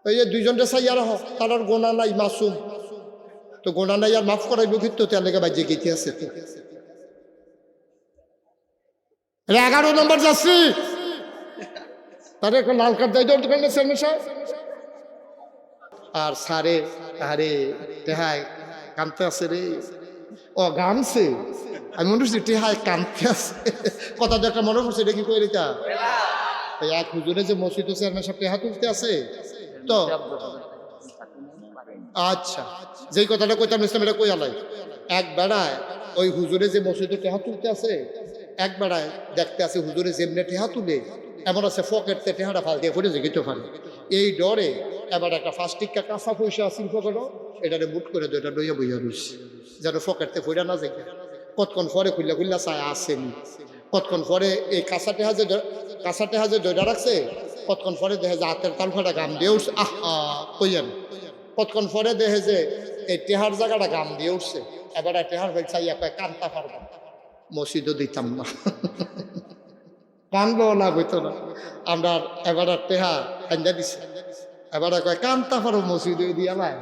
ওই যে দুইজনটা চাইয়ার তার গোনা নাই, মাসুম তো গোনা নাই, আর মাফ করাইব কিন্তু তার লেগে বাজে গেতে আছে। তো 11 নম্বর যাচ্ছি, তার একটা লাল কার্ড দেয় দোকানে সাহেব। আর সারে আরে টেহায় কানতে আছে রে, ও গানছে, আমি মনে করছি টেহায় কানতে আছে। কথা তো একটা মনে করছে, এটা কি কই রেখা এক হুজুরে যে মসজিদ চেয়ারম্যান সাহেব টেহা তুলতে আছে। তো আচ্ছা, যেই কথাটা কইতাম ইসলাম এটা কই আলাই, এক বেড়ায় ওই হুজুরে যে মসজিদে টেহা তুলতে আছে, এক বেড়ায় দেখতে আছে হুজুরে যেমনে টেহা তুলে এমন আছে ফকেটতে টেহাটা ফাল দিয়ে ফুটে যেতে পারে। এই ডরে এবার একটা ফাস্টিকা কাঁচা পয়সা আসিল ফকেটও, এটারে বুট করে দুইটা দইয়া বইয়া রইছে যেন ফকেটতে ফুটা না যায়। কতক্ষণ পরে খুললা খুললা চায় আসেনি, কতক্ষণ পরে এই কাঁচা টেহা যে দইটা রাখছে, কতক্ষণ পরে দেখে যে হাতের তালফাটা গাম দিয়ে উঠছে। আহা কইয়েন, কতক্ষণ পরে দেখে যে এই টেহার জায়গাটা গাম দিয়ে উঠছে। এবার টেহার ফেল চাইয়া কয় কানতা পারবা, মসজিদও দিতাম না। কানবো না বইতো না আমরা। এবার টেহা কান্দা দিছে, এবার কয় কানতা পারো মসজিদে দিয়া নাই।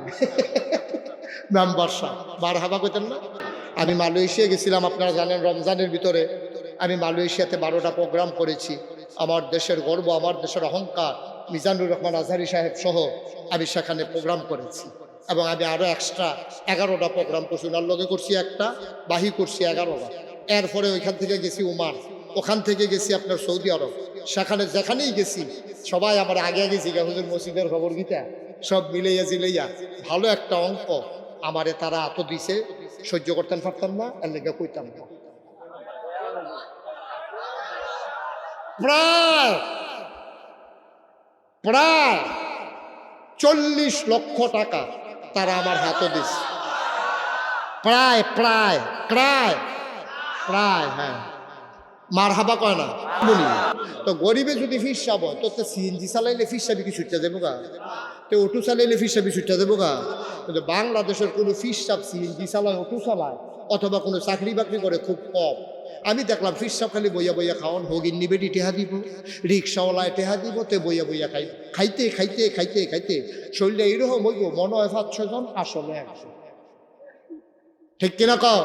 মেম্বার সাহেব বার হাবা কইতেন না। আমি মালয়েশিয়া গেছিলাম, আপনারা জানেন রমজানের ভিতরে আমি মালয়েশিয়াতে 12টা প্রোগ্রাম করেছি। আমার দেশের গর্ব, আমার দেশের অহংকার মিজানুর রহমান আজহারি সাহেব সহ আমি সেখানে প্রোগ্রাম করেছি। এবং আমি আরও এক্সট্রা 11টা প্রোগ্রাম করছি, ওনার লগে করছি একটা, বাহি করছি 11টা। এরপরে ওইখান থেকে গেছি ওমান, ওখান থেকে গেছি আপনার সৌদি আরব। সেখানে যেখানেই গেছি সবাই আমার আগে আগে জিগা হুজুর মসজিদের খবর গীতা সব মিলাইয়া জিলাইয়া ভালো একটা অঙ্ক আমারে তারা এত দিছে, সহ্য করতেন পারতাম না, এর লেগে কইতাম না। প্রায় প্রায় 40 লক্ষ টাকা তারা আমার হাতে দিছে। প্রায় প্রায় প্রায় প্রায় হ্যাঁ, মার হাবা কয় না বলি। তো গরিবে যদি ফিরসাব হয় তো সিএনজি চালাইলে ফিরসাবি কি ছুটতে দেবো গা, তো অটো চালাইলে ফিরসাবি ছুটতে দেবো গা। কিন্তু বাংলাদেশের কোনো ফিরসাব সিএনজি চালায়, অটো চালায় অথবা কোনো চাকরি বাকরি করে খুব কম। আমি দেখলাম ফিরসাব খালি বইয়া বইয়া খাওয়ান, ভগিন নিবেটি টেহা দিব, রিক্সাওয়ালায় টেহা দিব, তে বইয়া বইয়া খাইতে খাইতে খাইতে খাইতে শরীরে এইরকম হইব মনে হয় 5-6 জন আসলে 100। ঠিক কিনা কও?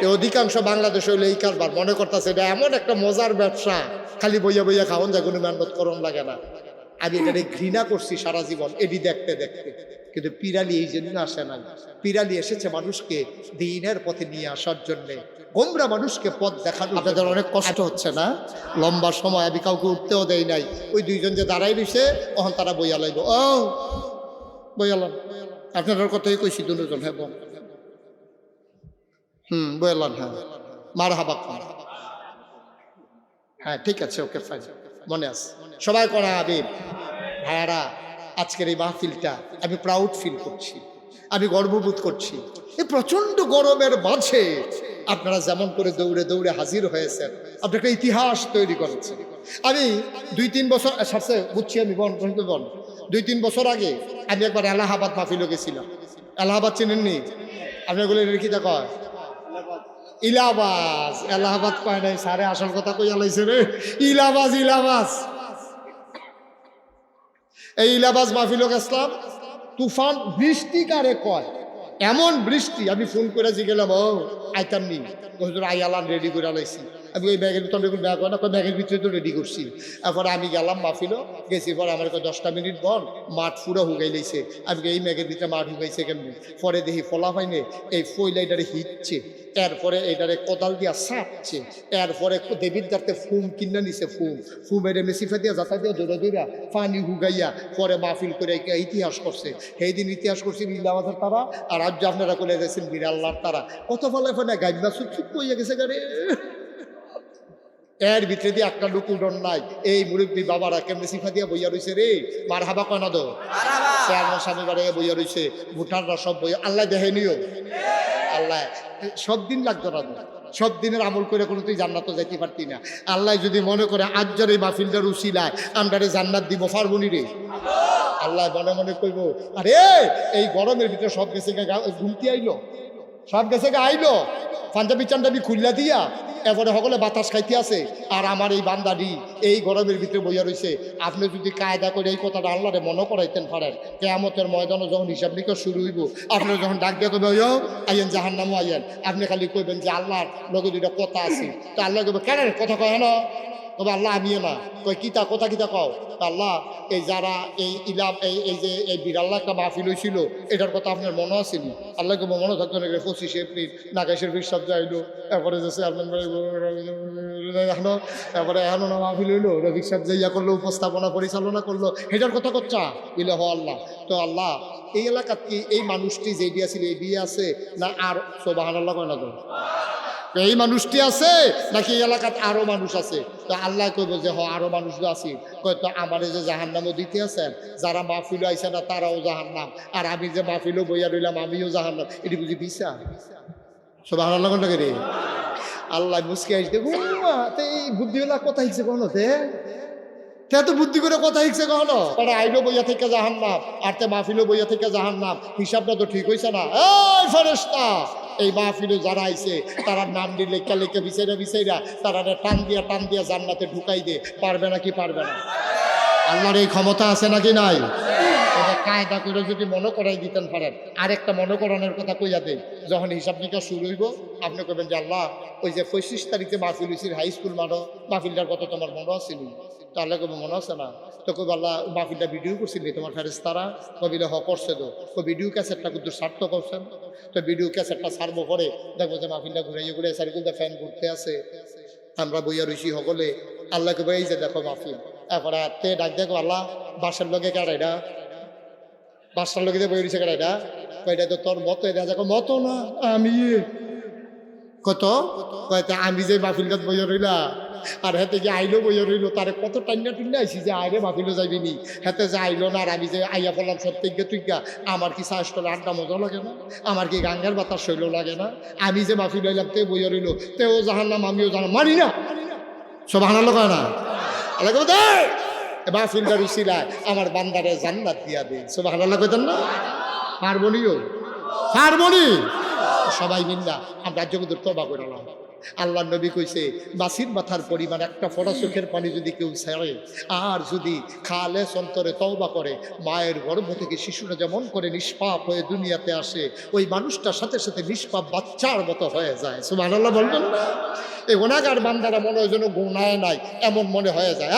এই অধিকাংশ বাংলাদেশ হইলে এই কারবার মনে করতেছে এটা এমন একটা মজার ব্যবসা, খালি বইয়া বইয়া খাওয়ান যায়, কোনো মেহনত করণ লাগে না। আমি এটা ঘৃণা করছি সারা জীবন এটি দেখতে দেখতে। কিন্তু পিরালি এই জন্য আসে নাই, পিরালি এসেছে মানুষকে দ্বীনের পথে নিয়ে আসার জন্যে, গোমরা মানুষকে পথ দেখানো। আপনাদের অনেক কষ্ট হচ্ছে না? লম্বা সময় আমি কাউকে উঠতেও দেই নাই, ওই দুইজন যে দাঁড়াই রয়েছে তখন তারা বইয়া লাইব। ও বইয়ালাম, আপনাদের কথাই কইছি দুজন। হ্যাঁ বোন, বইলাম, হ্যাঁ মার হাবা, হ্যাঁ ঠিক আছে, ওকে ফাইন, মনে আছে সবাই করা আবির ভাইয়ারা। আজকের এই মাহফিলটা আমি প্রাউড ফিল করছি, আমি গর্ববোধ করছি। এই প্রচন্ড গরমের মাঝে আপনারা যেমন করে দৌড়ে দৌড়ে হাজির হয়েছেন, আপনি একটা ইতিহাস তৈরি করেছেন। আমি 2-3 বছর সাথে বুঝছি, আমি বন 2-3 বছর আগে আমি একবার এলাহাবাদ মাহফিলে গেছিলাম। এলাহাবাদ চেনেননি? আপনাগুলো রেখি তা কয় ইলাহাবাদ, এলাহাবাদ কয় নাই সারে, আসল কথা কইয়া লাইছে রে, ইলাহাবাদ ইলাহাবাদ। এই ইলাহাবাদ মাহফিল গেছিলাম, তুফান বৃষ্টি কারে কয়, এমন বৃষ্টি আমি ফোন করে জিগেলাম, ও আইতাম নি হুজুর, আইয়ালাম রেডি করে লাইছি। আমি ওই ব্যাগের ভিতরে ব্যাগ হয় না, ব্যাগের ভিতরে তো রেডি করছি। এরপরে আমি গেলাম মাহফিলও গেছি, পরে আমার 10টা মিনিট বল মাঠ পুরো হুগাই লাইছে। আমি এই ব্যাগের ভিতরে মাঠ হুগাইছে কেমনি, পরে দেখি ফলা পাইনে এই ফইলাইটারে হিটছে, এরপরে এইটারে কোদাল দিয়া ছাপছে, এরপরে দেবীর দাঁড়তে ফুম কিনা নিছে, ফুমের মেসিফা দিয়া যাতা দিয়া দৌড়া দৌড়া পানি হুগাইয়া পরে মাহফিল করে ইতিহাস করছে। সেই দিন ইতিহাস করছে নীলাবাজার তারা, আর আজ আপনারা করে গেছেন বিড়াল্লার তারা। কত ফলে ফলে গাইবা চুপ কইয়া গেছে গাড়ি। এর ভিতরে দিয়ে একটা লোক উডন নাই। এই মুরব্বী বাবারা কেমনি সিফা দিয়া বইয়া রয়েছে রে, মার হাবা কয় না দো, চেয়ারম্যান স্বামী বাড়ি বইয়া রয়েছে, ভুটানরা সব বইয়া, আল্লাহ দেখে নিও, আল্লাহ সব দিন লাগতো না, সব দিনের আমল করে কোনো তুই জান্নাত যাইতে পারতি না। আল্লাহ যদি মনে করে আজ্জার এই মাহফিলটার উসিলায় আমরারে জান্নাত দিব, পারবনি রে? আল্লাহ মনে মনে কইব, আরে এই গরমের ভিতরে সব গেছে ঘুমতি আইলো, সব গেছে আইলো, পাঞ্জাবি চান্ডাবি খুললা দিয়া এরপরে সকলে বাতাস খাইতে আছে, আর আমার এই বান্দাডি এই গরমের ভিতরে বইয়া রয়েছে। আপনি যদি কায়দা করে এই কথাটা আল্লাহরে মনে করাইতেন পারেন, কেয়ামতের ময়দানে যখন হিসাব নিকাশ শুরু হইব, আপনার যখন ডাক দিয়ে কবে আইয়েন জাহান্নামও আইয়েন, আপনি খালি কইবেন যে আল্লাহর লগে দুইটা কথা আছে। তো আল্লাহ কবে কেন কথা কয় না? তবে আল্লাহ আমিও না কই কিতা কথা কিতা কও? আল্লাহ এই যারা এই ইলাম এই যে এই বিড়াল্লা একটা মাহফিল হয়েছিল এটার কথা আপনার মনে আসেনি? আল্লাহ কবে মনে থাকতো না? 25শে এপ্রিল নাগেশের বিশ্বাস যাইলো, এরপরে যে চেয়ারম্যান এখনো এরপরে এখনো না মাহফিল হইলো, রফিক সাহেব যাইয়া করলো, উপস্থাপনা পরিচালনা করলো, এটার কথা করছা ইলে হ আল্লাহ। তো আল্লাহ এই এলাকাত কি এই মানুষটি যে বিয়া ছিল এই বিয়ে আছে না? আর সুবহানাল্লাহ কয় না তো? এই মানুষটি আছে নাকি এই এলাকাত আরো মানুষ আছে? তো আল্লাহ কইব যে হ আরো মানুষ আছে। কয় তো আমারে যে জাহান্নামও দিতে আছেন, যারা মাহফিল আইছে না তারাও জাহান্নাম, আর আমি যে মাহফিলও বইয়া রইলাম আমিও জাহান্নাম, এটি বুঝি দিছা? সুবহানাল্লাহ কোনটা রে? আল্লাহ মুসকে আসতে এই বুদ্ধিওয়ালা কথা হিকছে কোনো তে তো বুদ্ধি করে কথা হিকছে কখনো? তারা আইলো বইয়া থেকে জাহান্নাম, আর তে মাহফিলও বইয়া থেকে জাহান্নাম, হিসাবটা তো ঠিক হইছে না? এই ফেরেশতা, এই মাহফিলে যারা আইছে তারা নাম দিয়ে লেখা লেখা বিচাইরা তারা টান দিয়া জান্নাতে ঢুকাই দে, পারবে নাকি পারবে না? আল্লাহর এই ক্ষমতা আছে নাকি নাই? এটা কায়দা করে যদি মনে করাই দিতেন পারেন। আরেকটা মনে করানোর কথা কইয়া দেয়, যখন হিসাব নিকাশ শুরু হইব আপনি কবেন যে আল্লাহ ওই যে 25 তারিখে মাহফিল হয়েছিল হাই স্কুল মাঠো, মাহফিলটার কথা তোমার মনে আছিল? তো আল্লাহ কবে মনে আছে না? তো কবে আল্লাহ মাহফিলটা ভিডিও করছিলি তোমার ফেরেশতারা? কবিলে হ করছে তো। ভিডিও ক্যাসেটটা কিন্তু সার্থ করছেন। তো ভিডিও ক্যাসেটটা ছাড়বো পরে দেখবো যে মাহফিলটা ঘুরে সার্কুলটা ফ্যান ঘুরতে আছে, আমরা বইয়া রইছি সকলে। আল্লাহকে বই এই যে দেখো মাহফিল, এরপরে তে ডাক দেখো আল্লাহ বাসার লগে কেডা, বাসার লগে যে বই রয়েছে কেডা? কয়টা তো তোর মতো দেখো মতো না আমি কত কয়টা আমি যে মাহফিলটা বইয়া রইলা, আর হাতে যে আইলো বইয়া রইলো, তারে কত টান্না টুন্না আইসি যে আইরে মাহফিলও যাইবি নি, হাতে যে আইলো না, আর আমি যে আইয়া পড়লাম সত্যিজ্ঞা তুইজ্ঞা, আমার কি চাষ করলে আড্ডা মজা লাগে না? আমার কি গাঙ্গার বাতাস শৈল লাগে না? আমি যে মাহফিল হইলাম তে বইয়া রইলো, তেও জাহান্নাম আমিও জানাম, মানি না সুবহানাল্লাহ কয় না? আল্লাহ দে মাহফিলটা রুচিলায় আমার বান্দারে জান্নাত দিয়া দে, সুবহানাল্লাহ কইতেন না? পারবনিও পারবনি সবাই মিল্লা আমরা জগতের তওবা করলাম। আল্লাহ নবী কইছে বাসির মাথার পরিমাণ একটা ফোঁটা চোখের পানি যদি কেউ ছেড়ে আর যদি খালেস অন্তরে তওবা করে, মায়ের গর্ভ থেকে শিশুরা যেমন করে নিষ্পাপ হয়ে দুনিয়াতে আসে, ওই মানুষটার সাথে সাথে নিষ্পাপ বাচ্চার মতো হয়ে যায়। সুবহানাল্লাহ বলবেন না? এই গুনাহগার বান্দারা মনে হয় যেন গুনায় নাই এমন মনে হয়ে যায়।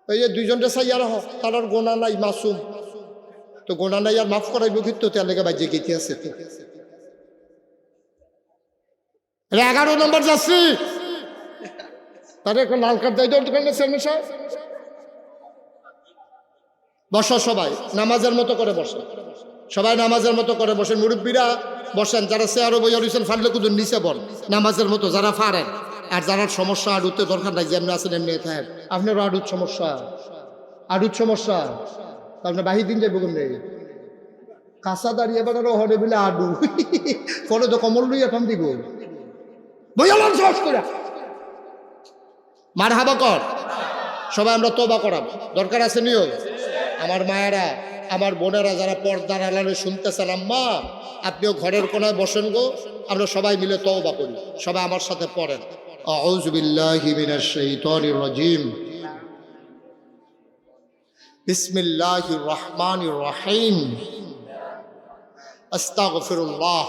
ওই যে দুইজনটা চাইয়া রাখ, তার আর গোনা নাই, মাসুম। তো গোনা নাই আর মাফ করাইব কিন্তু তার লেগে বাজে গেতে আছে। তো 11 নম্বর যাচ্ছি, তার একটা লাল কার্ড দেয় দোকানের চেয়ারম্যান সাহেব। বসো সবাই নামাজের মতো করে বসে, সবাই নামাজের মতো করে বসেন। মুরব্বীরা বসেন, যারা চেয়ারও বইয়া রয়েছেন ফারলে কুদুর নিচে বল নামাজের মতো যারা পারেন। আর যারা সমস্যা আডুতে দরকার নাই, যেমনি আছেন এমনি থাকেন। আপনারও আডুর সমস্যা আপনার বাহির দিন যাইব কেমনি কাঁচা দাঁড়িয়ে বেড়ারও হরে বিলে আডু পরে তো কমল লইয়া কাম দিব মার হাবা কর। সবাই আমরা তওবা করাব, দরকার আছে নিও। আমার মায়েরা আমার বোনেরা যারা পর্দার আড়ালে শুনতেছেন, আম্মা আপনিও ঘরের কোনায় বসেন গো, আমরা সবাই মিলে তওবা করি। সবাই আমার সাথে পড়েন আউযু বিল্লাহি মিনাশ শাইতানির রাজিম বিসমিল্লাহির রহমানির রহিম আস্তাগফিরুল্লাহ।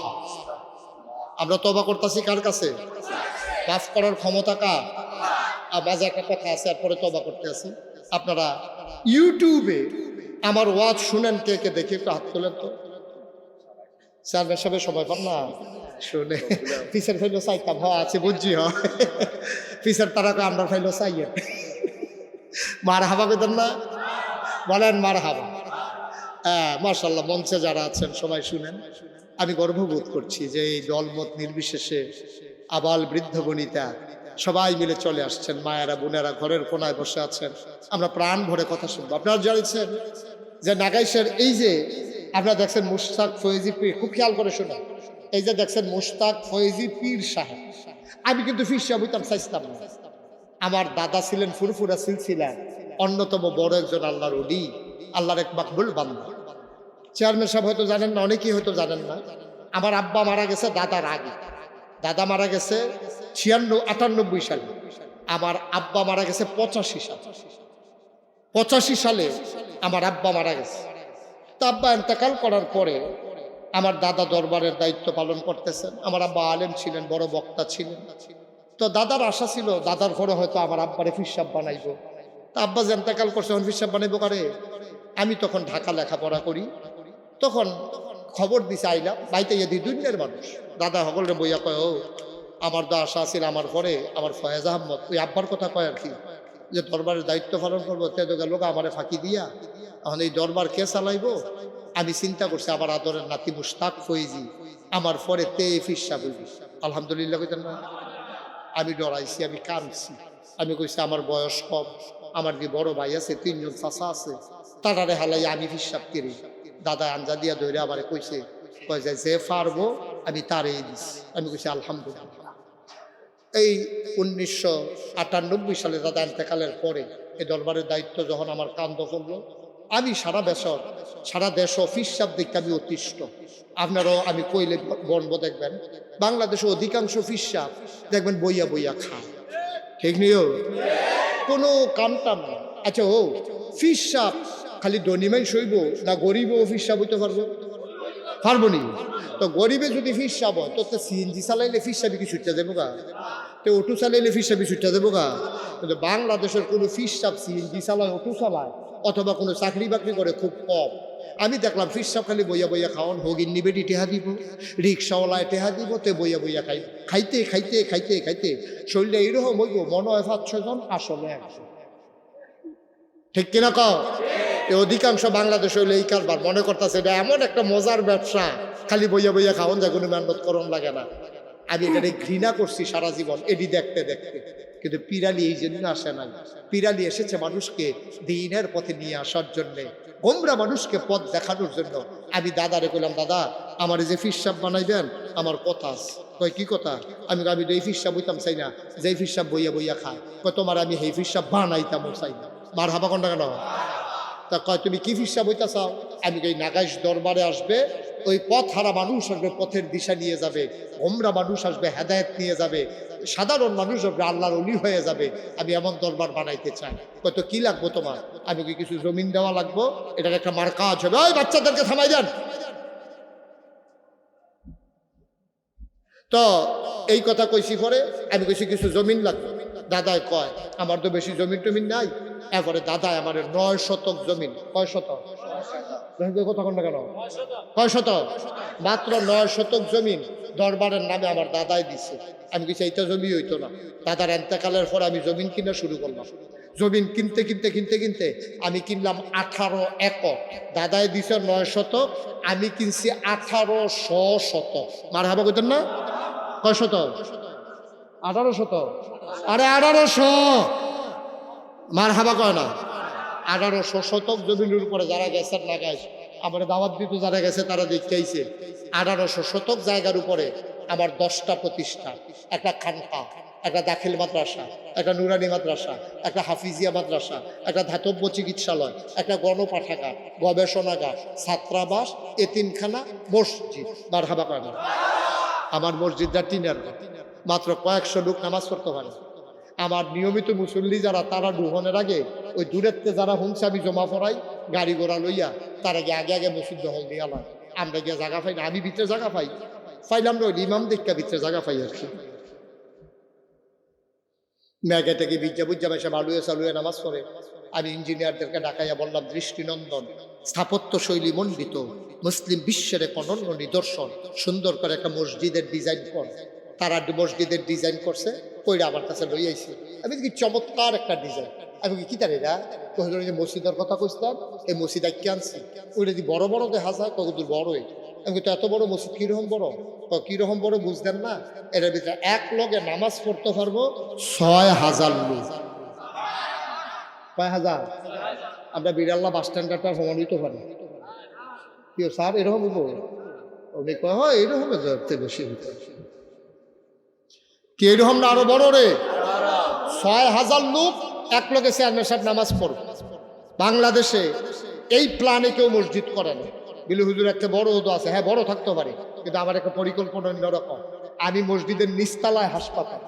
আমরা তওবা করতেছি কার কাছে? মাফ করার ক্ষমতা কার? মাঝে একটা কথা আছে, এরপরে তওবা করতে আছি। আপনারা ইউটিউবে আমার ওয়াজ শুনেন, কে কে দেখি একটু হাত তোলেন তো। চেয়ারম্যান সাহেব সময় পান না শুনে পিসের ফাইলো চাইতাম, হওয়া আছে বুঝছি। পিসের তারা আমরা ফাইলো চাইয়েন মার হাবা বেতন না বলেন, মার হাবা। হ্যাঁ মাশাআল্লাহ, মঞ্চে যারা আছেন সবাই শুনেন। আমি গর্ববোধ করছি যে এই দলমত নির্বিশেষে আবাল বৃদ্ধ বনিতা সবাই মিলে চলে আসছেন। মায়েরা বোনেরা ঘরের কোনায় বসে আছেন, আমরা প্রাণ ভরে কথা শুনবো। আপনারা জানিয়েছেন যে নাগাইশের এই যে আপনারা দেখছেন মুশতাক ফয়েজি পীর, খুব খেয়াল করে শোনেন, এই যে দেখছেন মুশতাক ফয়েজি পীর সাহেব, আমি কিন্তু পীর সাহেব হইতাম চাইতাম না। আমার দাদা ছিলেন ফুরফুরা সিলসিলা অন্যতম বড় একজন আল্লাহর ওলি, আল্লাহর এক মাকবুল বান্দা। চেয়ারম্যান সাহেব হয়তো জানেন না, অনেকেই হয়তো জানেন না। আমার আব্বা মারা গেছে দাদার আগে, দাদা মারা গেছে 98 সালে, আমার আব্বা মারা গেছে 85 সালে। 85 সালে আমার আব্বা মারা গেছে। তো আব্বা ইন্তেকাল করার পরে আমার দাদা দরবারের দায়িত্ব পালন করতেছেন। আমার আব্বা আলেম ছিলেন, বড় বক্তা ছিলেন। তো দাদার আশা ছিল দাদার ঘরে হয়তো আমার আব্বারে ফিরসাব বানাইব। তা আব্বা যে ইন্তেকাল করছে এখন ফিরসাব বানাইব কারে? আমি তখন ঢাকা লেখাপড়া করি, তখন খবর দিছে আইলাম বাইতে যদি দুনিয়ার মানুষ দাদা সকলের বইয়া কয়, ও আমার তো আশা ছিল আমার পরে আমার ফয়েজ আহমদ, ওই আব্বার কথা কয় আর কি, যে দরবারের দায়িত্ব পালন করবো, তে তো গেল আমারে ফাঁকি দিয়া এখন এই দরবার কে চালাইব। আমি চিন্তা করছি আমার আদরের নাতি মুশতাক ফৈজি আমার পরে তে ফিরসা বলবি। আলহামদুলিল্লাহ কইতেন না? আমি ডরাইছি, আমি কাঁদছি, আমি কইছি আমার বয়স কম, আমার যে বড় ভাই আছে, 3 জন চাচা আছে, তারারে হালাই আমি ফিরসাব করি। দাদা আঞ্জা দিয়া ধরে আবার কইছে, কয় যে পারবো আমি তারই দিছি। আমি কইছি আলহামদুলিল্লাহ। এই 1998 সালে দাদা ইন্তেকালের পরে এই দরবারের দায়িত্ব যখন আমার কান্ধ করলো, আমি সারা দেশ ফিরসাব দেখতে আমি অতিষ্ঠ। আপনারাও আমি কইলে বনব দেখবেন বাংলাদেশে অধিকাংশ ফিরসাব দেখবেন বইয়া বইয়া খায়, ঠিক নিও কোনো কামটাম না। আচ্ছা, ও ফিরসাব খালি ধনীমাই সইব না গরিবও ফিরসাব হইতে পারবো নি? তো গরিবে যদি ফিরসাব হয় তো সিএনজি চালাইলে ফিরসাবি কি ছুটতে দেবো গা? তো অটো চালাইলে ফিরসাবি ছুটতে দেবো গা? কিন্তু বাংলাদেশের কোনো ফিরসাব সিএনজি চালায়, অটো চালায়, অথবা কোনো চাকরি বাকরি করে খুব কম। আমি দেখলাম ফিরসাব খালি বইয়া বইয়া খাওয়ান, হোগিন নিবেটি টেহা দিব, রিক্সাওয়ালায় টেহা দিব, তে বইয়া বইয়া খাইতে খাইতে খাইতে খাইতে শরীরে এইরকম হইব মনে হয় 5-6 জন আসলে 100। ঠিক কিনা কও? অধিকাংশ বাংলাদেশ হইলে এই কারবার মনে করতেছে এটা এমন একটা মজার ব্যবসা, খালি বইয়া বইয়া খাওয়ান যায়, কোনো মেহনত করণ লাগে না। আমি এটা ঘৃণা করছি সারা জীবন এটি দেখতে দেখতে। কিন্তু পিরালি এই জন্য আসে নাই, পিরালি এসেছে মানুষকে দ্বীনের পথে নিয়ে আসার জন্যে, গোমরা মানুষকে পথ দেখানোর জন্য। আমি দাদারে কইলাম, দাদা আমার যে ফিরসাব বানাইবেন আমার কথা আছে। কয় কি কথা? আমি তো এই ফিরসাব বইতাম চাই না, যে ফিরসাব বইয়া বইয়া খায়। কয় তোমার আমি এই ফিরসাব বানাইতামও চাই না। মার হাবা কোনটা কেন? তা কয় তুমি কি ফিরসাব বইতা চাও? আমি এই নাগাইশ দরবারে আসবে, ওই পথ হারা মানুষ আসবে, পথের দিশা নিয়ে যাবে, গোমরা মানুষ আসবে, হেদায়েত নিয়ে যাবে, সাধারণ মানুষ আসবে, আল্লাহর ওলি হয়ে যাবে। আমি এমন দরবার বানাইতে চাই। কত কি লাগবো তোমার? আমি কি কিছু জমিন দেওয়া লাগবো, এটার একটা মার্কা আছে। ওই বাচ্চাদেরকে থামাই যান। তো এই কথা কইছি পরে আমি কইছি কিছু জমিন লাগবে। দাদায় কয় আমার তো বেশি জমিন টমিন নাই। এরপরে দাদায় আমার 9 শতক জমিন। কয় শতক? কথা কন না কেন? কয় শতক? মাত্র 9 শতক জমিন দরবারের নামে আমার দাদাই দিছে। আমি কিছু এইটা জমি হইতো না। দাদার ইন্তেকালের পর আমি জমিন কিনা শুরু করলাম। জমিন কিনতে কিনতে কিনতে কিনতে আমি কিনলাম 18 একর। দাদাই দিছে 9 শতক, আমি কিনছি 1800 শতক। মার হাবা কইতেন না? কয় শতক? 18 শতক। আরে 1800, মার হাবা কয় না? 1800 শতক জমিনের উপরে যারা গেছেন না গাইস, আমার দাওয়াত দিত যারা গেছে তারা দেখতেইছে। 1800 শতক জায়গার উপরে আমার 10টা প্রতিষ্ঠান, একটা খানকা, একটা দাখিল মাদ্রাসা, একটা নুরানি মাদ্রাসা, একটা হাফিজিয়া মাদ্রাসা, একটা ধাতব্য চিকিৎসালয়, একটা গণপাঠাগার, গবেষণাগার, ছাত্রাবাস, এতিমখানা, মসজিদ। মার হাবা কয় না? আমার মসজিদটা টিনের ঘর, মাত্র কয়েকশো লোক নামাজ পড়তে পারে। আমার নিয়মিত মুসল্লি যারা, তারা ডুহনের আগে ওই দূরের যারা হুঁছে আমি জমা পড়াই গাড়ি ঘোড়া লইয়া, তার আগে আগে আগে মসজিদ দখল দিয়ে আলাম। আমরা গিয়ে জায়গা পাই না, আমি ভিতরে জায়গা পাইলাম না, ওই ইমাম দেখা ভিতরে জায়গা পাই আর কি। ম্যাগে থেকে বিজ্ঞা বুজ্জা মেশে বালুয়ে চালুয়ে নামাজ পড়ে। আমি ইঞ্জিনিয়ারদেরকে ডাকাইয়া বললাম, দৃষ্টিনন্দন, স্থাপত্য শৈলী মণ্ডিত, মুসলিম বিশ্বের এক অনন্য নিদর্শন, সুন্দর করে একটা মসজিদের ডিজাইন কর। তারা মসজিদের ডিজাইন করছে, কইরা আমার কাছে লই আইছে। আমি কি চমৎকার একটা ডিজাইন। আমি কি তার এরা যে মসজিদের কথা কইতাম, এই মসজিদ কি আনছি, ওইটা যদি বড় বড় দেখা যায় কতদূর বড়ই। আমি তো এত বড় মসজিদ কিরকম বড়? কিরকম বড় বুঝতেন না? এটার ভিতরে এক লগে নামাজ পড়তে পারবো 6000 লোক। কয় হাজার? আমরা বিড়াল্লা বাস স্ট্যান্ডটা প্রমাণিত পারি কি স্যার এরকম হবো? উনি কয় হয় এরকম বেশি কি এরকম না আরো বড় রে? 6000 লোক এক লগে চেয়ারম্যান সাহেব নামাজ পড়বে। বাংলাদেশে এই প্ল্যানে কেউ মসজিদ করে না। বিলি হুজুর একটা বড় ওদো আছে, হ্যাঁ বড় থাকতে পারে, কিন্তু আমার একটা পরিকল্পনা অন্যরকম। আমি মসজিদের নিচতলায় হাসপাতাল,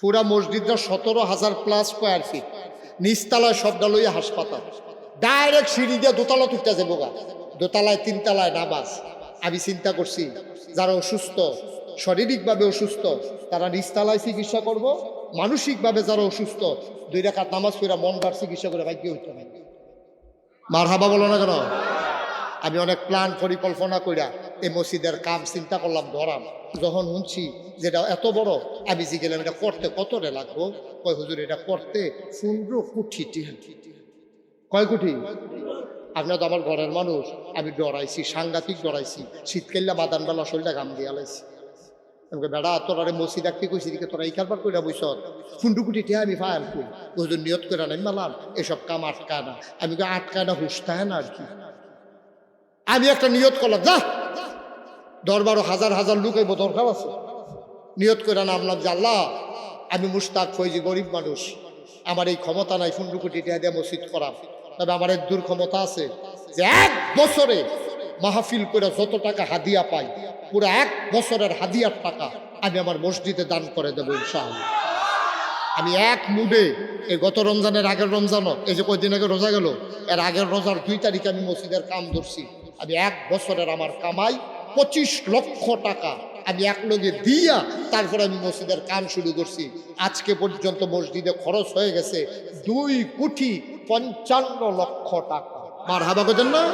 পুরা মসজিদটা 17,000+ স্কোয়ার ফিট, নিচতলায় সবটা লইয়া হাসপাতাল, ডাইরেক্ট সিঁড়ি দিয়ে দোতলা তুলতে যাবো গা, দোতলায় 3তলায় নামাজ। আমি চিন্তা করছি যারা অসুস্থ, শারীরিকভাবে অসুস্থ, তারা নিচতলায় চিকিৎসা করব, মানসিকভাবে যারা অসুস্থ 2 রাকাত নামাজ পড়া মনটার চিকিৎসা করে ভাগ্য হইতে হবে। মারহাবা বলো না কেন? আমি অনেক প্ল্যান পরিকল্পনা কইরা এই মসজিদের কাম চিন্তা করলাম, ধরাম। যখন শুনছি যেটা এত বড়, আমি গেলাম এটা করতে কত রে লাগবো? কয় হুজুর এটা করতে 15 কোটি টাকা। কয় কোটি? আপনার তো আমার ঘরের মানুষ, আমি ডরাইছি, সাংঘাতিক ডরাইছি। শীতকাল্লা বাদানবেলা শরীরটা ঘাম দিয়ে আলাইছি। আমাকে বেড়া তোরা মসজিদ একটি কইছি দিকে তোরা এই কারবার করে বইস 15 কোটি টাকা আমি ফায়াল করি, হুজুর নিয়ত করে নাই মালাম এসব কাম আটকায় না। আমি আটকায় না, হুসতায় না আর কি। আমি একটা নিয়ত করলাম, যা দরবারও হাজার হাজার লোক এবো, দরকার আছে। নিয়ত করে নামলাম যে আল্লাহ, আমি মুশতাক ফৈজি, গরিব মানুষ, আমার এই ক্ষমতা নাই 15 কোটি টাকা দিয়ে মসজিদ করা, তবে আমার এক দূর ক্ষমতা আছে যে 1 বছরে মাহফিল করে যত টাকা হাদিয়া পাই, পুরো 1 বছরের হাদিয়ার টাকা আমি আমার মসজিদে দান করে দেবো ইনশাআল্লাহ। আমি এক মুডে, এই গত রমজানের আগের রমজানও, এই যে কয়েকদিন আগে রোজা গেল, এর আগের রোজার 2 তারিখে আমি মসজিদের কাম ধরছি। আমি 1 বছরের আমার কামাই 25 লক্ষ টাকা আমি এক লগে দিয়া তারপরে আমি মসজিদের কাম শুরু করছি। আজকে পর্যন্ত মসজিদে খরচ হয়ে গেছে 2,55,00,000 টাকা। মারহাবা করেন না?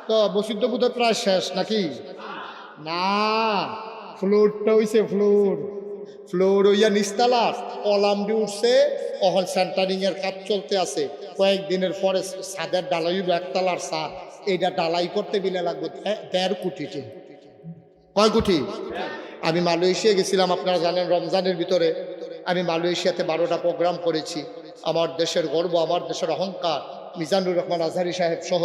তো মসজিদ তো বোধহয় প্রায় শেষ নাকি? না, ফ্লোরটা হইছে ফ্লোর হইয়া নিচতলার কলাম দিয়ে উঠছে, তখন সেন্টারিং এর কাজ চলতে আছে। কয়েকদিনের পরে ছাদের ডালাই, 1তলার ছাদ, এইটা ডালাই করতে বিলে লাগবে 1.5 কোটি টাকা। কয় কোটি? আমি মালয়েশিয়া গেছিলাম, আপনারা জানেন রমজানের ভিতরে আমি মালয়েশিয়াতে 12টা প্রোগ্রাম করেছি। আমার দেশের গর্ব, আমার দেশের অহংকার মিজানুর রহমান আজহারি সাহেব সহ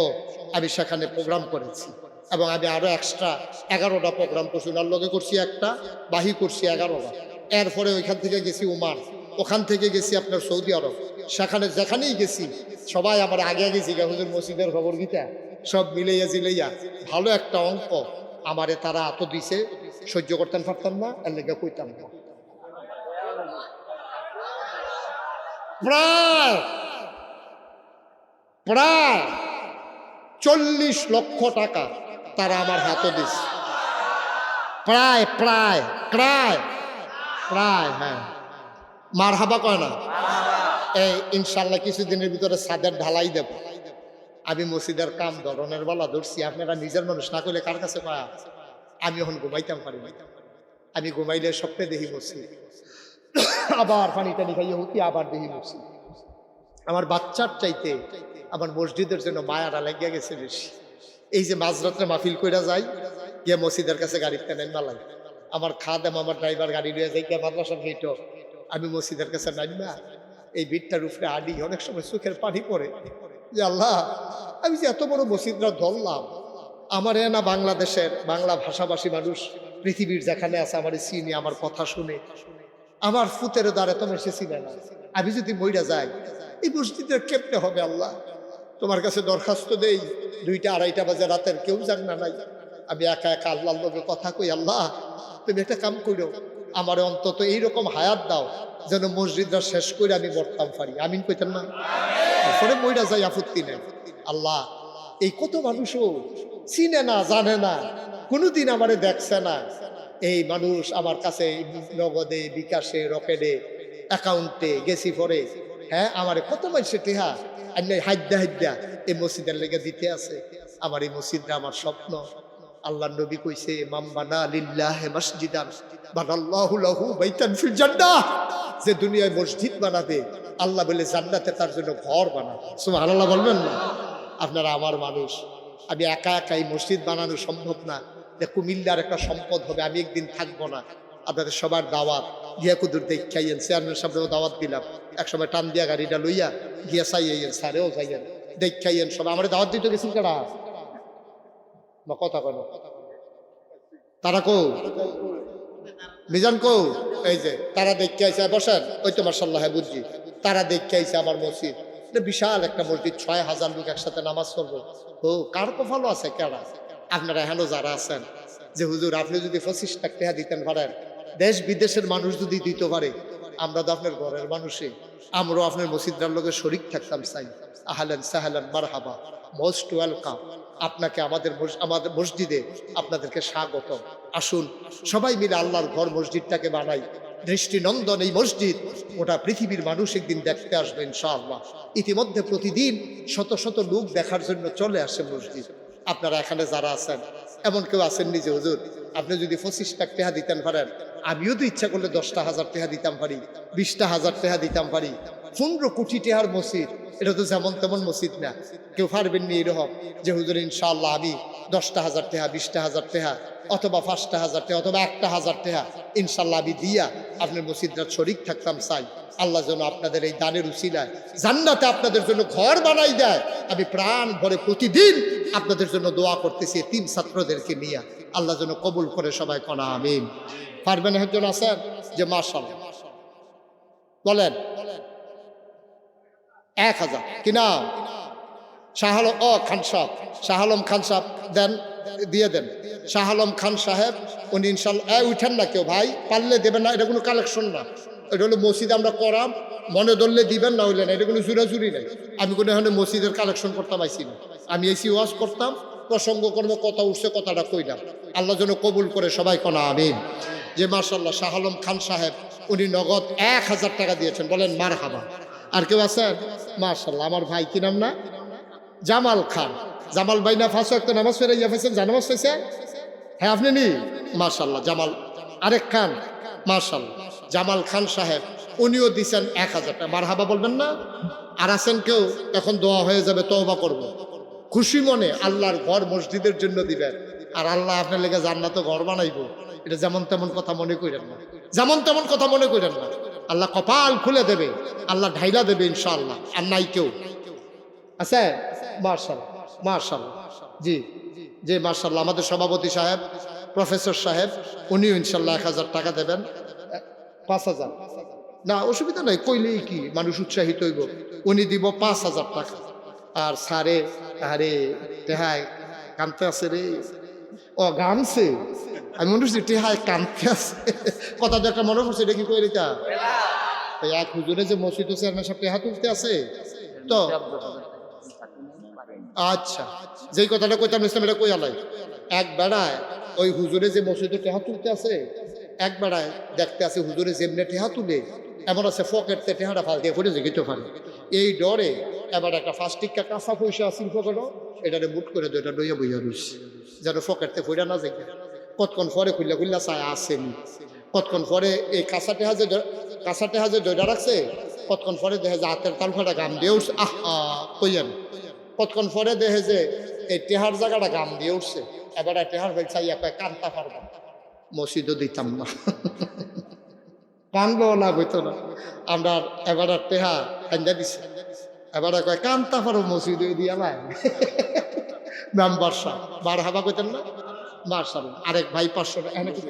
আমি সেখানে প্রোগ্রাম করেছি। এবং আমি আরও এক্সট্রা 11টা প্রোগ্রাম করছি, ওনার লগে করছি একটা, বাহি করছি 11টা। এরপরে ওইখান থেকে গেছি ওমান, ওখান থেকে গেছি আপনার সৌদি আরব। সেখানে যেখানেই গেছি সবাই আমার আগে গেছি হুজুর মসজিদের খবর গীতা সব মিলাইয়া জিলাইয়া ভালো একটা অঙ্ক আমারে তারা এত দিছে, সহ্য করতেন পারতাম না, এর লেগে কইতাম না। প্রায় প্রায় 40 লক্ষ টাকা তারা আমার হাতে দিছে। প্রায় প্রায় প্রায় প্রায় হ্যাঁ, মারহাবা কয় না? এই ইনশাল্লাহ কিছুদিনের ভিতরে ছাদের ঢালাই দেব। আমি মসজিদের কাম ধরনের বেলা ধরছি, আপনারা নিজের মানুষ না করলে কার কাছে পায়া? আমি এখন ঘুমাইতাম পারি, আমি ঘুমাইলে স্বপ্নে দেখি মসজিদ, আবার পানি টানি খাইয়ে হতি, আবার দেখি মসজিদ। আমার বাচ্চার চাইতে আমার মসজিদের জন্য মায়াটা লেগে গেছে বেশি। এই যে মাঝরাত্রে মাহফিল কইরা যাই, গিয়ে মসজিদের কাছে গাড়িতে নাইমা লাগে, আমার খাদেম আমার ড্রাইভার গাড়ি নিয়ে যাই গিয়ে মাদ্রাসার গেট, আমি মসজিদের কাছে নাইমা এই ভিড়টার উপরে আডি, অনেক সময় চোখের পানি পড়ে যে আল্লাহ, আমি যে এত বড় মসজিদরা ধরলাম, আমার না বাংলাদেশের বাংলা ভাষাভাষী মানুষ পৃথিবীর যেখানে আছে আমার চিনি, আমার কথা শুনে, আমার ফুতের দ্বারা তোমার সে চিনে না। আমি যদি মইরা যাই এই মসজিদের কেমনে হবে? আল্লাহ তোমার কাছে দরখাস্ত দেই, 2টা-2:30 বাজে রাতের, কেউ জান না নাই, আমি একা একা আল্লাহর লোকে কথা কই, আল্লাহ তুমি একটা কাম করো, আমার অন্তত এইরকম হায়াত দাও যেন মসজিদটা শেষ করে আমি মরতাম পারি। আমিন কইতেন না? পরে মইরা যাই, আপত্তি নেই। আল্লাহ এই কত মানুষও চিনে না, জানে না, কোনোদিন আমারে দেখছে না, এই মানুষ আমার কাছে নগদে, বিকাশে, রকেটে, অ্যাকাউন্টে গেছি পরে, হ্যাঁ আমারে কত মানুষে টেহা হাইদ্যা হাইদ্যা এই মসজিদের লেগে দিতে আছে। আমার এই মসজিদটা আমার স্বপ্ন। আল্লাহ নবী কইছে, মান বানা লিল্লাহি মাসজিদান বানাল্লাহু লাহু বাইতান ফিল জান্নাহ, যে দুনিয়ায় মসজিদ বানাবে আল্লাহ বলে জান্নাতে তার জন্য ঘর বানাবে। সুবহানাল্লাহ বলবেন না? আপনারা আমার মানুষ, আমি একা একা এই মসজিদ বানানো সম্ভব না। যে কুমিল্লার একটা সম্পদ হবে, আমি একদিন থাকবো না, আপনাদের সবার দাওয়াত গিয়া কুদুর দেখাইয়েন, চেয়ারম্যান সাহেবেও দাওয়াত দিলাম, একসময় টান দিয়া গাড়িটা লইয়া গিয়া চাইয়েন, স্যারেও যাইয়েন, দেখাইয়েন সব। আমার দাওয়াত দিতে গেছেন কেডা? কথা কেন তারা কো মিজান কো, এই যে তারা দেখে আইসে, বসেন, ওই তো মাশাআল্লাহ বুঝছি, তারা দেখে আইসে আমার মসজিদ। এটা বিশাল একটা মসজিদ, 6,000 লোক একসাথে নামাজ পড়বো। ও কার কপালও আছে কেডা? আপনারা এখনো যারা আছেন যে হুজুর আপনি যদি 25 লাখ টাকা দিতেন পারেন, দেশ বিদেশের মানুষ যদি দিতে পারে, আমরা তো আপনার ঘরের মানুষই, আমরাও আপনার মসজিদটার লোকের শরিক থাকতাম। চাই আহলান সাহলান মারহাবা, মোস্ট ওয়েলকাম। আপনাকে আমাদের মসজিদে আপনাদেরকে স্বাগত। আসুন সবাই মিলে আল্লাহর ঘর মসজিদটাকে বানাই। দৃষ্টিনন্দন এই মসজিদ ওটা পৃথিবীর মানুষ একদিন দেখতে আসবে ইনশাআল্লাহ। ইতিমধ্যে প্রতিদিন শত শত লোক দেখার জন্য চলে আসে মসজিদ। আপনারা এখানে যারা আছেন, এমন কেউ আছেন নিজে হুজুর আপনি যদি 25 লাখ টাকা দিতেন পারেন, আমিও তো ইচ্ছা করলে 10,000 টাকা দিতাম পারি, 20,000 টাকা দিতাম পারি। 15 কোটি টাকার মসজিদ, এটা তো যেমন তেমন মসজিদ না। কেউ পারবেন নি এরকম যে হুজুর ইনশাআল্লাহ আমি 10,000 টাকা, 20,000 টাকা, অথবা 5,000 টাকা, অথবা 1,000 টাকা ইনশাআল্লাহ আমি দিয়া আপনার মসজিদটা শরিক থাকতাম। চাই আল্লাহ যেন আপনাদের এই দানের উসিলায় জান্নাতে আপনাদের জন্য ঘর বানাই দেয়। আমি প্রাণ ভরে প্রতিদিন আপনাদের জন্য দোয়া করতেছি এতিম ছাত্রদেরকে নিয়ে। আল্লাহ যেন কবুল করে সবাই কনা আমিন। পারবেন একজন আছেন যে মাশাআল্লাহ বলেন 1,000 কি নাম? শাহ আলম খান সাহেব, শাহ আলম খান সাহেব দেন, দিয়ে দেন। শাহ আলম খান সাহেব উনি ইনশাল্লাহ উঠেন না কেউ ভাই, পারলে দেবেন না, এটা কোনো কালেকশন না, এটা হলো মসজিদ আমরা করাম, মনে ধরলে দিবেন, না হইলে না, এটা কোনো জুরাজুরি নাই। আমি কোনো এখানে মসজিদের কালেকশন করতাম আইসি না, আমি এসি ওয়াজ করতাম, প্রসঙ্গ করবো, কথা উঠছে কথাটা কইলাম। আল্লাহ যেন কবুল করে সবাই কনা আমিন। যে মাশাআল্লাহ শাহ আলম খান সাহেব উনি নগদ 1,000 টাকা দিয়েছেন, বলেন মারহাবা। আর কেউ আছেন? মাশাআল্লাহ আমার ভাই কি নাম না? জামাল খান। জামাল ভাই না 5 ওয়াক্ত নামাজ পড়ে ইয়া পাইছেন, জানামাজ পাইছে? হ্যাঁ আপনি নি মাশাআল্লাহ। জামাল আরেক খান মাশাআল্লাহ, জামাল খান সাহেব উনিও দিছেন 1,000 টাকা। মারহাবা বলবেন না? আর আছেন কেউ? এখন দোয়া হয়ে যাবে, তওবা করব। খুশি মনে আল্লাহর ঘর মসজিদের জন্য দিবেন, আর আল্লাহ আপনার লেগে জান্নাতে ঘর বানাইবো। এটা যেমন তেমন কথা মনে করেন না, যেমন তেমন কথা মনে করেন না। আল্লাহ কপাল খুলে দেবে, আল্লাহ ঢাইলা দেবে ইনশাআল্লাহ। আর নাই কেউ আছে? মাশাআল্লাহ মাশাআল্লাহ। জি জি মাশাআল্লাহ। আমাদের সভাপতি সাহেব, প্রফেসর সাহেব, উনিও ইনশাআল্লাহ 1,000 টাকা দেবেন। 5,000 না অসুবিধা নাই, কইলেই কি মানুষ উৎসাহিত হইব। উনি দিব 5,000 টাকা। আর স্যারে আরে টেহায় কানতে আছে রে, ও গানছে, আমি মনে করছি টেহায় কানতে আছে, কথা যে একটা মনে করছে, এটা কি কই রেখা এক হুজুরে যে মসজিদ চেয়ারম্যান সাহেব টেহা তুলতে আছে তো। আচ্ছা যেই কথাটা কইতাম ইসলাম এটা কই আলাই, এক বেড়ায় ওই হুজুরে যে মসজিদে টেহা তুলতে আছে, এক বেড়ায় দেখতে আছে হুজুরে যেমনে টেহা তুলে, এমন আছে ফকেটতে টেহাটা ফাল দিয়ে পড়ে যেতে পারে। এই ডরে এবার একটা 5 টিক্কা কাঁচা পয়সা আসিল ফকেটও, এটারে মুট করে দুইটা লইয়া বইয়া রইছে যেন ফকেটতে পড়া না যায়। কতক্ষণ পরে খুললা খুললা চায় আসেনি, কতক্ষণ পরে এই কাঁচা টেহা যে দইটা রাখছে, কতক্ষণ পরে দেখে যে হাতের তালফাটা গাম দিয়ে উঠছে, আহা কইয়েন। কতক্ষণ পরে দেখে যে এই টেহার জায়গাটা গাম দিয়ে উঠছে, এবার টেহার ভাই চাইয়া কয় কানতা পারবা, মসজিদও দিতাম না, কানবো না বইতো না। আমরা এবার টেহা কান্দা দিছে, এবার কয় কানতা পারো মসজিদে দিয়া নাই। মেম্বার সাহেব মারহাবা কইতেন না? মাশাআল্লাহ। আরেক ভাই 500 টাকা এনে কি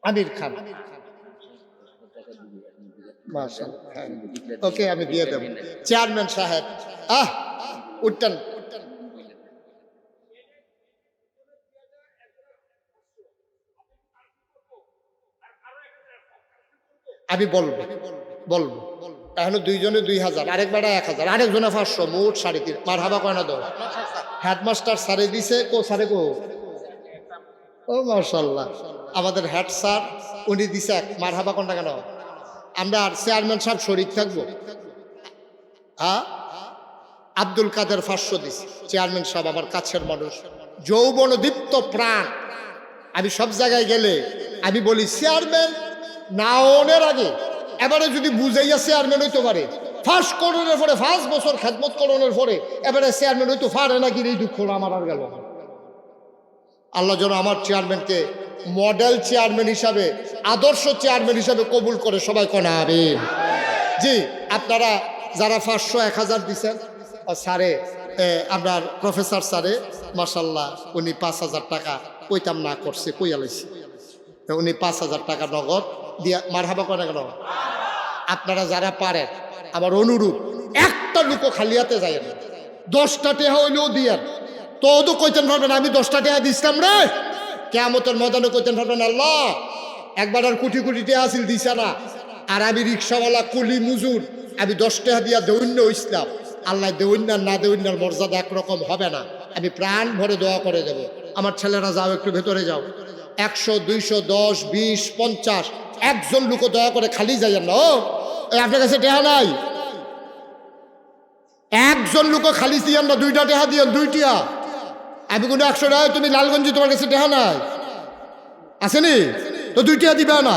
আমির খান মাশাআল্লাহ। ওকে আমি দিয়ে দেব। চেয়ারম্যান সাহেব উঠতেন, আমি বলবো এখনো দুইজনে 2,000, আরেক বেড়া 1,000, আরেকজনে 500, মোট 3.5। মারহাবা কয় না দাও। হেডমাস্টার সারে দিছে, কো সারে কো? ও মাশাআল্লাহ আমাদের হেড স্যার উনি দিছে। মারহাবা কোন টাকা নাও? আমরা আর চেয়ারম্যান সাহেব শরীক থাকবো। আব্দুল কাদের 500 দিস। চেয়ারম্যান সাহেব আমার কাছের মানুষ, যৌবন দীপ্ত প্রাণ। আমি সব জায়গায় গেলে আমি বলি চেয়ারম্যান নাওনের আগে এবারে যদি বুঝাইয়া চেয়ারম্যান হইতে পারে, ফার্স্ট করোনের পরে 5 বছর খেদমত করোনের পরে এবারে চেয়ারম্যান হইতে পারে নাকি, এই দুঃখ আমার আর গেল। আল্লাহ যেন আমার চেয়ারম্যানকে মডেল চেয়ারম্যান হিসাবে, আদর্শ চেয়ারম্যান হিসাবে কবুল করে সবাই কোনা আমিন। জি আপনারা যারা 500 1,000 দিচ্ছেন, স্যারে আপনার প্রফেসর স্যারে মাশাআল্লাহ উনি 5,000 টাকা কইতাম না করছে, কইয়ালাইছি, উনি 5,000 টাকা নগদ দিয়া মারহাবা করে গেল। আপনারা যারা পারেন আমার অনুরোধ, একটা লুকো খালি হাতে যায় না, 10টা টাকা হইলেও দিয়েন। তো কইতেন পারবেন আমি 10টা টাকা দিছিলাম রে, কিয়ামতের ময়দানে কইতেন পারবেন আল্লাহ একবার আর কোটি কোটি টাকা আসিল দিছে না, আর আমি রিক্সাওয়ালা কুলি মুজুর, আমি 10 টাকা দিয়া দৈন্য ইসলাম। আল্লাহ দেউন্যার না দেউন্যার মর্যাদা একরকম হবে না। আমি প্রাণ ভরে দোয়া করে দেব। আমার ছেলেরা যাও, একটু ভেতরে যাও। 100, 200, 10, 20, 50 একজন লোকও দয়া করে খালি যাইয়েন না। ও আপনার কাছে টাকা নাই, একজন লোকও খালি দিয়েন না, 2টা টাকা দিয়েন, 2টা। আমি কোনো 100 টাকা, তুমি লালগঞ্জে তোমার কাছে টাকা নাই আসেনি তো 2টা দিবে না।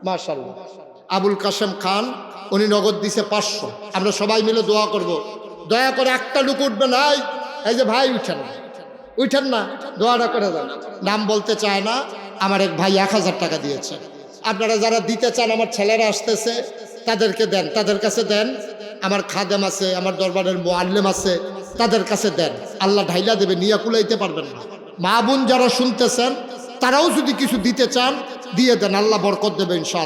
মাশাআল্লাহ। আবুল কাশেম খান উনি নগদ দিছে 500। আমরা সবাই মিলে দোয়া করব, দয়া করে একটা লোক উঠবে না। এই যে ভাই উঠেন না, উঠেন না, দোয়াটা করে দেন। নাম বলতে চায় না, আমার এক ভাই 1000 টাকা দিয়েছে। আপনারা যারা দিতে চান, আমার ছেলেরা আসতেছে, তাদেরকে দেন, তাদের কাছে দেন। আমার খাদেম আছে, আমার দরবারের মুআল্লিম আছে, তাদের কাছে দেন। আল্লাহ ঢাইলা দেবে, নিয়ে কুলাইতে পারবেন না। মা বোন যারা শুনতেছেন তারাও যদি কিছু দিতে চান দিয়ে দেন, আল্লাহ বরকত দেবে ইনশাআল্লাহ।